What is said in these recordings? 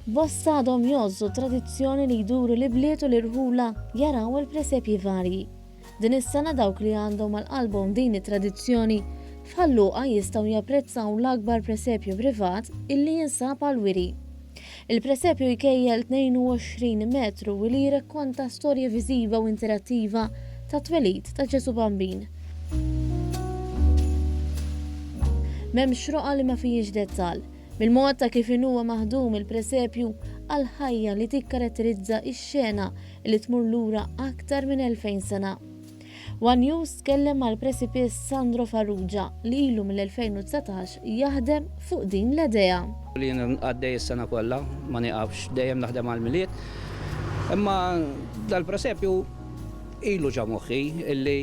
Bosta għadhom jozzu tradizzjoni li jduru li bliet u l-irħula jaraw il-presepji varji. Din is-sena dawk li għandhom mal-qalbhom din it-tradizzjoni f'Ħalluqa jistgħu japprezzaw l-akbar presepju privat illi jinsab għal-wiri. Il-presepju jkejjel 22 metru u li jirrakkonta storja viżiva u interattiva ta' twelid ta' Ġesu Bambin. M'hemmx roqa li ma fihiex dettall. Bil-mod ta' kif huwa maħdum il-presepju għal ħajja li tikkaratterizza x-xena li tmur lura aktar minn 2000 sena. One News tkellem mal-presipis Sandro Farrugia li ilu mill-2019 jaħdem fuq din l-idea. Li għaddej is-sena kollha ma nieqafx dejjem naħdem għall-miliet. Imma dal-presepju ilu ġa moħħi illi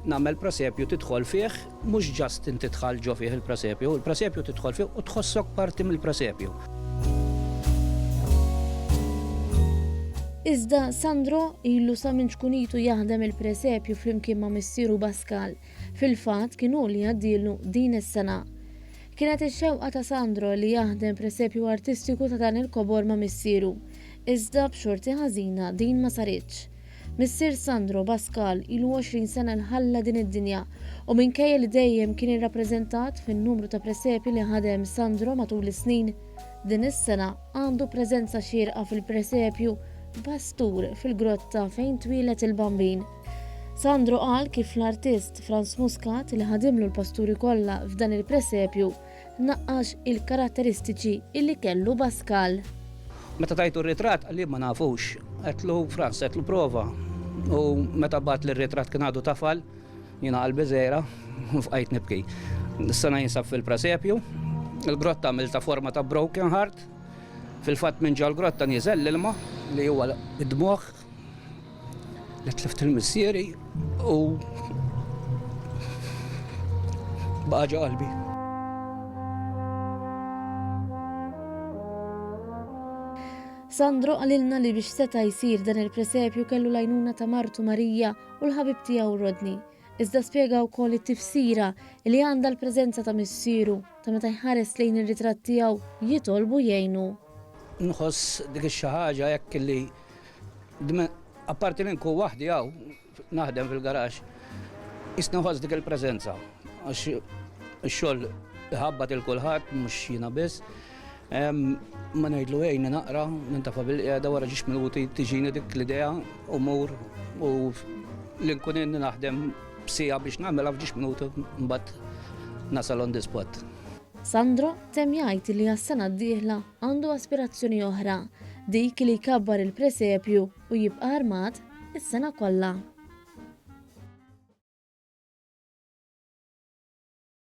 nagħmel presepju tidħol fih mhux ġast inti tidħol ġo fih il-presepju tidħol fih u tħossok parti mill-presepju. Iżda Sandro ilu sa minn xkunitu jaħdem il-presepju flimkien ma' missieru Baskal. Fil-fatt kienu li għaddilu din is-sena. Kienet ix-xewqa ta' Sandro li jaħdem presepju artistiku ta' dan il-kobor ma' missieru. Iżda b'xorti ħażina din ma saritx. Missier Sandro Baskal ilu 20 sena l-ħalla din id-dinja u minkejja li dejjem kien irrappreżentat fin-numru ta' presepi li ħadem Sandro matul is-snin, din is-sena għandu preżenza xierqa fil-presepju Pastur fil-grotta fejn twilet il-Bambin. Sandro qal kif l-artist Franz Muscat li ħadimlu l-pasturi kollha f'dan il-presepju naqqax il-karatteristiċi illi kellu Baskal. Meta tajtu r-ritratt għalli ma nafux, għetlu Franz, għetlu prova. U meta bat l-ritratt kien għadu tafal, jina għal-bezera, f'għajt nibki. S-sana jinsab fil-presepju, il-grotta għamilta forma ta' broken heart, fil-fat minn ġal grotta nizel l-ilma li huwa id-dmuħ, li tlift il-missieri u baqaġa qalbi. Sandro għalilna li biex seta jsir dan il-presepju kellu lajnuna ta' Martu Marija u l-ħabib tiegħu Rodni. Iżda spjega wkoll it-tifsira li għandha l-preżenza ta' missieru ta' meta jħares lejn ir-ritratt tiegħu jitolbu jgħinu. Nħoss dik xi ħaġa jekk li apparti li nkun waħdi hawn naħdem fil-garax, isna nħoss dik il-preżenza għax ix-xogħol iħabbat il-kulħadd mhux jiena biss. Ma ngħidlu ejna naqra nintafa bil-qiegħda wara ġiex minuti tiġini dik l-idea u mur u l-inkun inni naħdem b'sija biex nagħmilha f'ġiex minuti mbagħad nasal on the spot. Sandro tem jgħid li għas-sena d-dieħla għandu aspirazzjoni oħra, dik li jkabbar il-presepju u jibqa' armat is-sena kollha.